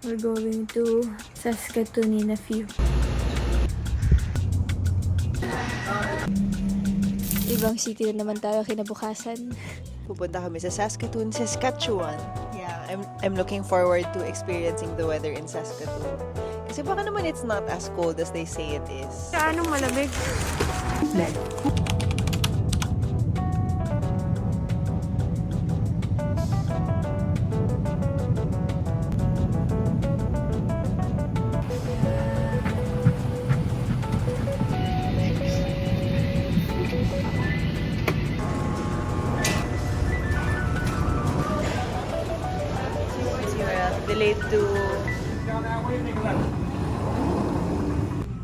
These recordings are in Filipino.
We're going to Saskatoon in a few. Ibang city na naman tayo kinabukasan. Pupunta kami sa Saskatoon, Saskatchewan. Yeah, I'm looking forward to experiencing the weather in Saskatoon. Kasi baka naman it's not as cold as they say it is. Anong malamig? Delayed to...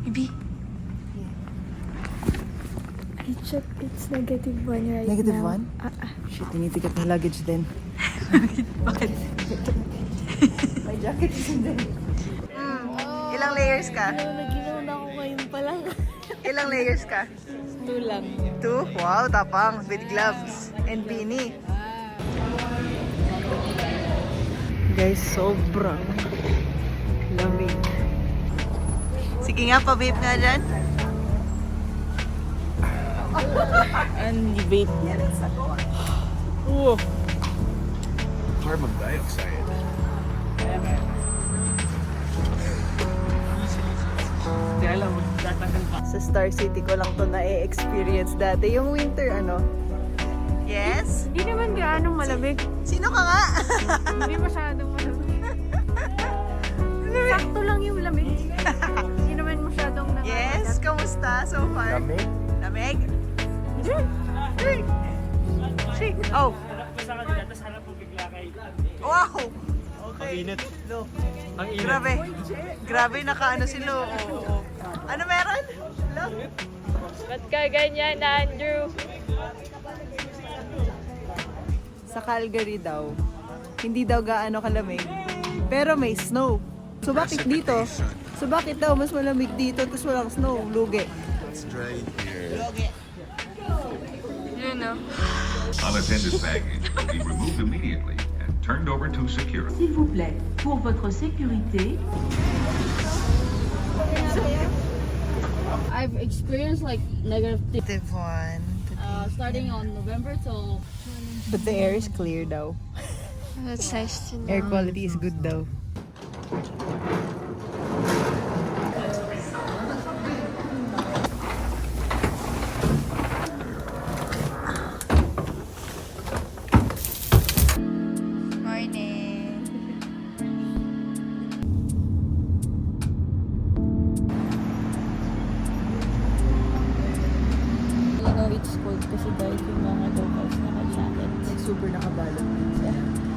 Maybe. I checked, it's -1 right Negative now. 1? Shit, I need to get my luggage then. Bakit? My jacket is in there. Ilang layers ka? Naginaw na ako ngayon pa lang. Ilang layers ka? 2 lang. 2? Wow, tapang. With gloves and beanie. Guys, sobrang lamig. Sige nga, pa-vape nga dyan. And vape. Oh. Carbon dioxide. Sa Star City ko lang to na-experience dati. Yung winter, ano? Yes? Hindi naman gaanong malamig. Sino ka nga? Hindi masyadong malamig. Sakto lang yung lamig. Hindi naman masyadong nakakagat. Yes? Kamusta so far? Lamig? Lamig? Oh. Wow! Okay. Ang init. Lo. Ang init. Grabe. Grabe, nakaano si Lo. Oo. Ano meron? Lo? Ba't ka ganyan, Andrew? Sa Calgary daw, hindi daw gaano kalamig, pero may snow. So bakit dito? So bakit daw mas malamig dito tapos walang snow? Lugi. It's dry here. You know. Unattended baggage will be removed immediately and turned over to security. S'il vous plaît, pour votre sécurité, I've experienced like negative One. starting on November till But the air is clear daw. That's nice to know. Air quality is good daw. Morning. you know it's cold kasi guys yung mga locals naka-jacket. Super nakabalot.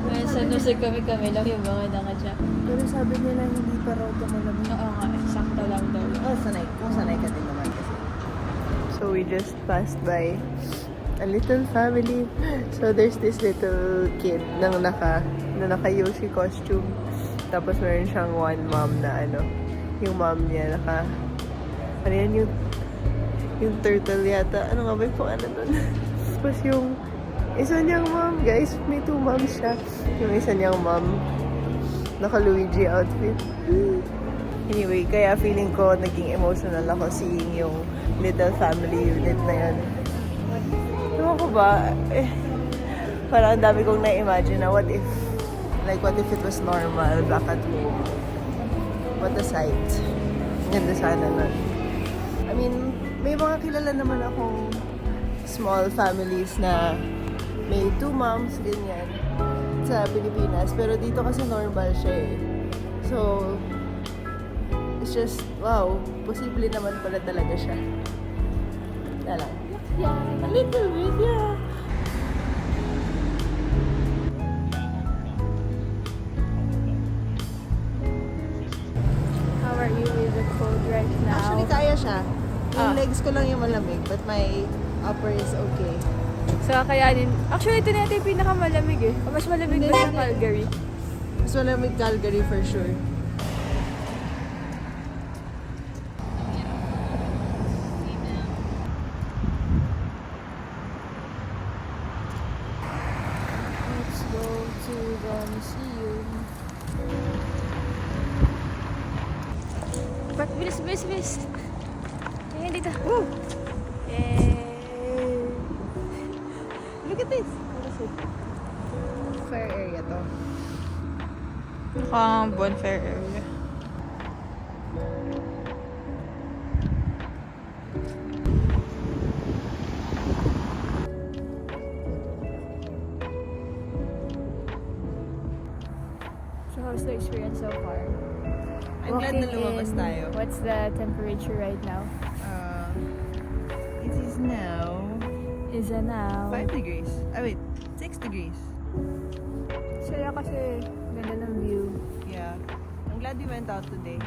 Well, sa Nusig kami lang yung mga naka-jacket. Pero sabi nila hindi pa raw ito malamig. Oo nga, sakto lang daw. Oh, sanay. Kung sanay ka din naman kasi. So we just passed by a little family. So there's this little kid na naka-Yoshi costume. Tapos meron siyang one mom na yung mom niya ano yan yung turtle yata. Ano nga ba yung ano dun? Tapos yung isa niyang mom, guys, may 2 moms siya. Yung isa niyang mom, naka-Luigi outfit. Anyway, kaya feeling ko naging emotional ako seeing yung little family unit na yun. Ewan ko ba, parang ang dami kong na-imagine na what if it was normal back at home. What a sight. Ganda sana nun. I mean, may mga kilala naman akong small families na may 2 moms, ganyan, sa Pilipinas. Pero dito kasi normal siya eh. So, it's just, wow, posible naman pala talaga siya. Wala lang. Yeah, a little bit, yeah. How are you with the cold right now? Actually, kaya siya. Yung legs ko lang yung malamig, but my upper is okay. So, kayanin. Actually, ito na yung pinakamalamig eh. Mas malamig ba sa Calgary? Mas malamig Calgary for sure. Let's go to the museum. Bilis, bilis, bilis. Tingnan dito. Woo! Yay! Look at this. Fair area to. Mukhang bonfire area. So how's the experience so far? I'm glad na Walking lumabas in, tayo. What's the temperature right now? It is now Is it now? 5 degrees. Ah, wait. 6 degrees. Saya kasi ganda ng view. Yeah. I'm glad we went out today.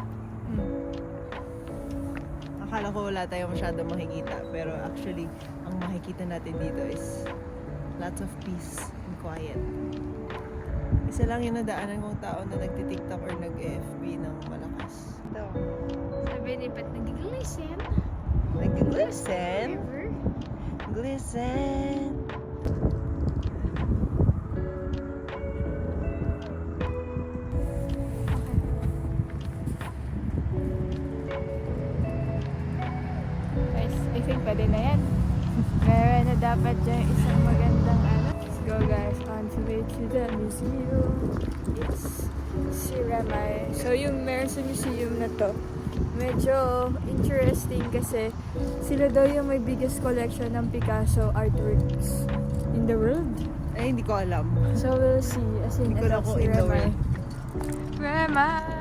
Akala ko wala tayong masyadong makikita. Pero actually, ang makikita natin dito is lots of peace and quiet. Isa lang yung nadaanan kong tao na nagtitiktok or nag-FB ng malakas. Ito. Sabi ni Pat, nag-glisten. Nag-glisten. Glisten. Guys, I think pwede na yan. Meron na dapat dyan isang magandang ano. Let's go guys, on the way to the museum. It's Siramay. So yung meron sa museum na to, medyo interesting kasi sila daw yung may biggest collection ng Picasso artworks in the world. Ay, hindi ko alam. So we'll see. As in, Hindi ko ito, na kung si in the Ramay. world. Ramay!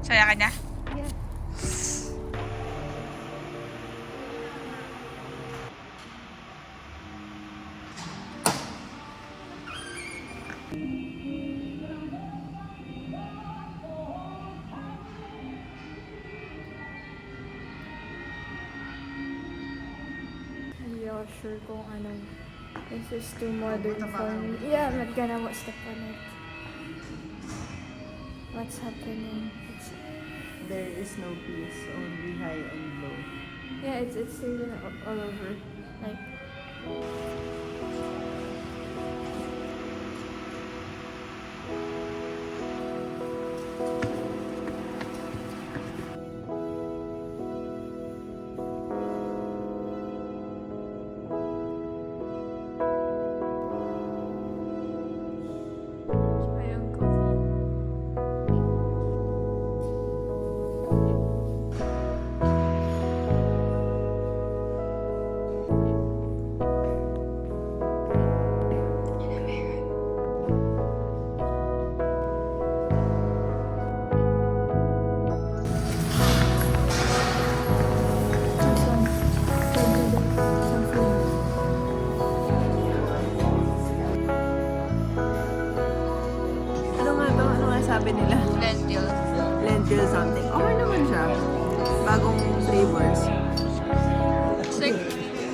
Saya ka na? Yeah. Hindi ako sure kung anong this is too modern for me. Yeah, I'm not gonna step on it. What's happening? There is no peace, only high and low. Yeah, it's really all over. Like, tsaka yung coffee. Ano nga to? Ano nga sabi nila? Lentil. Lentil something. Okay naman siya. Bagong flavors. Sige.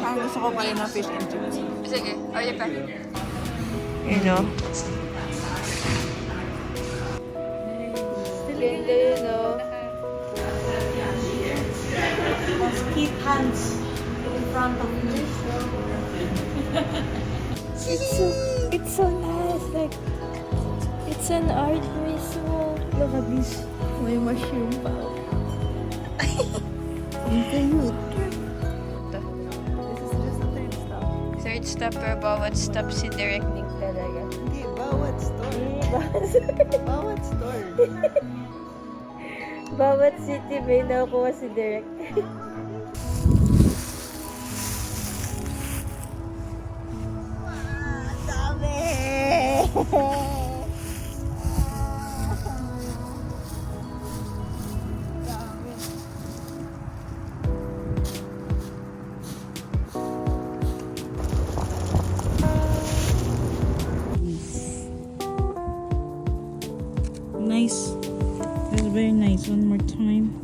Ang gusto ko pa rin ng fish and chips. Sige. Order pa. You know? Ganda yun, no? Keep hands in front of you. It's so nice. Like, it's an art mismo. Look at this. May mushroom pa. This is just a third stop. Third stop pero bawat stop si Derek Nick talaga. Hindi, bawat store. Bawat store. Bawat city may nakuha si Derek. Nice. That's very nice. One more time.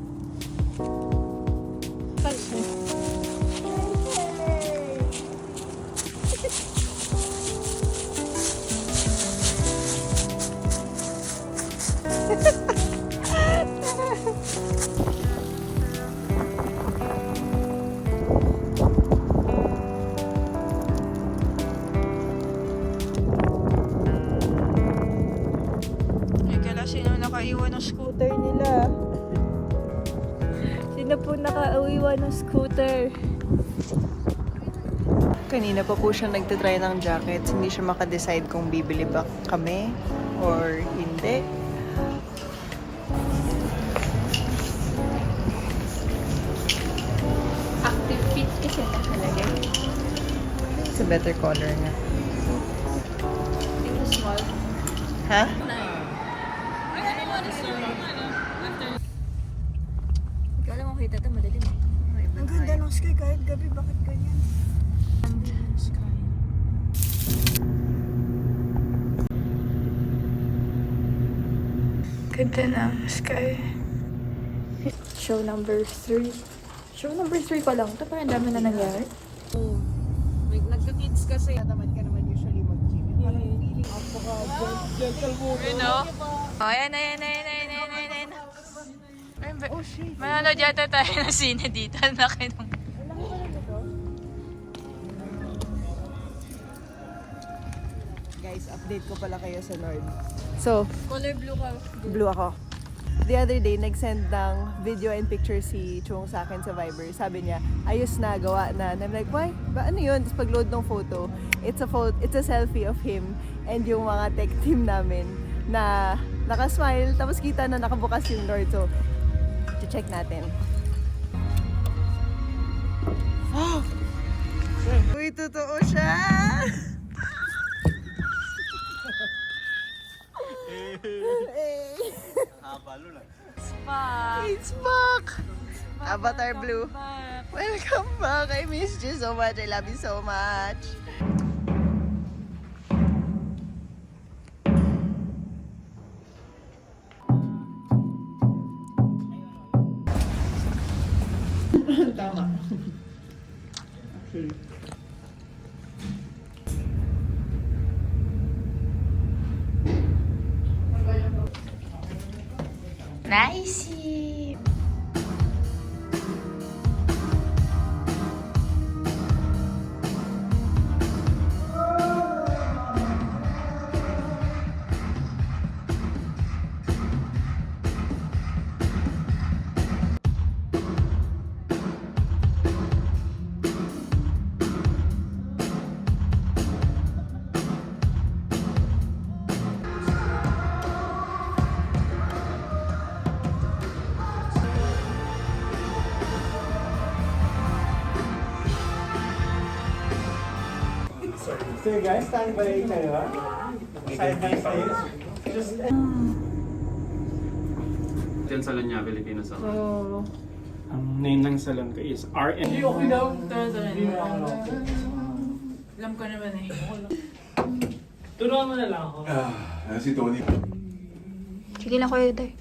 po nakauwiwa ng scooter. Kanina pa po siya nagtatry ng jackets. Hindi siya makadecide kung bibili ba kami or hindi. Active fit kasi nakalagay. It's a better color nga. Ito small. Ha? Ikaw lang makita ito, madalim eh. Ang ganda ng sky kahit gabi. Bakit ganyan? Ganda ng sky. Show number 3. Show number 3 pa lang. Ito parang dami na nangyari. Nagka-kids kasi. Natamad ka naman usually mag-gym. Parang feeling gentle mo. You know? Oh, ayan. Oh, shit. Mananood yata tayo ng sine dito. Laki nung... Guys, update ko pala kayo sa Nord. So, Color blue ka. blue ako. The other day, nag-send ng video and picture si Chung sa akin sa Viber. Sabi niya, ayos na, gawa na. And I'm like, why? Ba, ano yun? Tapos pag-load ng photo, it's a selfie of him and yung mga tech team namin na nakasmile, tapos kita na nakabukas yung Nord. So, check natin. Oh! Uy, totoo siya! It's back! Avatar Blue. Welcome back. I missed you so much. I love you so much. Tama. Nice! So guys, stand by kayo ha? Side by side. Just... Hotel Salon niya, Pilipinas ako. Ang name ng salon ko is RM. Okay daw. Alam ko naman eh. Turuan mo na lang ako. Si Tony. Sige na kuya day.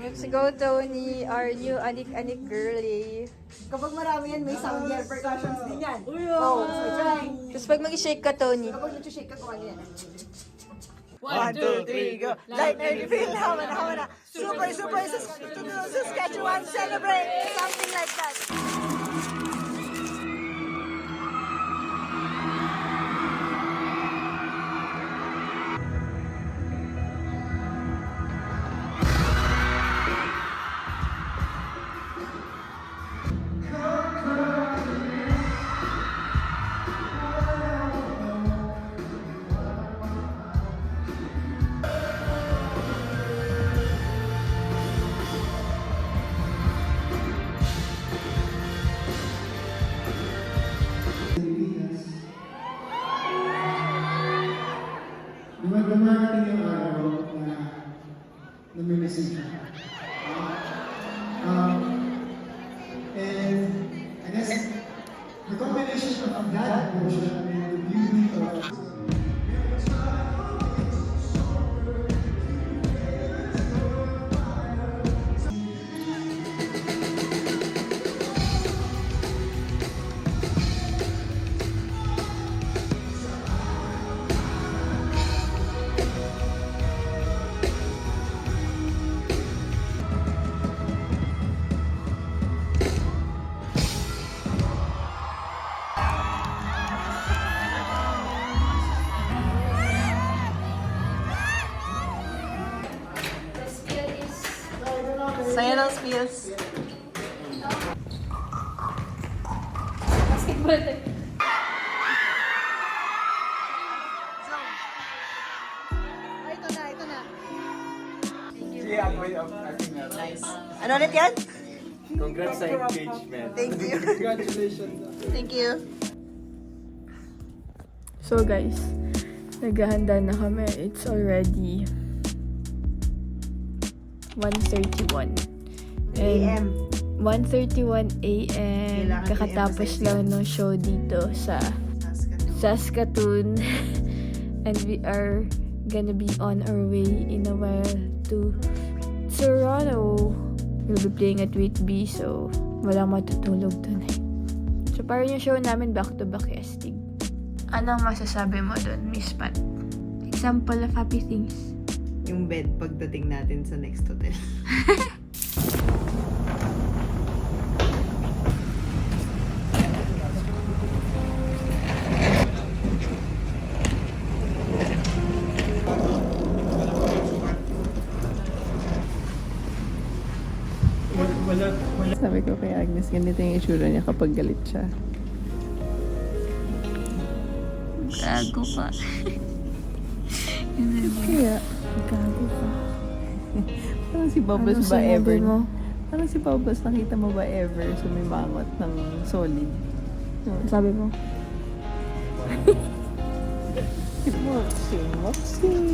Let's go, Tony. Our new anik-anik girly. Kapag marami yan, may sound yan. Percussions din yan. Oh, so try. Tapos pag mag-shake ka, Tony. Kapag nag-shake ka, kung ano yan. 1, 2, 3, go. Light, energy, feel, hawa na. Super, Saskatchewan, celebrate. Something like that. Dumarating yung araw na namimisin siya. And I guess the combination of that emotion and the beauty of Saya ng spills. Ito na. Siya ang way of acting na. Nice. Ano ulit yan? Congrats sa engagement. Thank you. Congratulations. Thank you. So guys, naghahanda na kami. It's already 1:31 AM. 1:31 AM. Kailangan Kakatapos i-emphasize lang ng show dito sa Saskatoon. And we are gonna be on our way in a while to Toronto. We'll be playing at Whitby, so walang matutulog dun eh. So parang yung show namin back-to-back estig. Anong masasabi mo dun, Miss Pat? Example of happy things. Yung bed pagdating natin sa next hotel. Sabi ko kay Agnes, ganito yung itsura niya kapag galit siya. Gago pa. Kaya, gago ka. Parang si Bubbles Anong ba sinabi ever? mo? Parang si Bubbles, nakita mo ba ever sumimangot ng solid? Sabi mo? Moxie.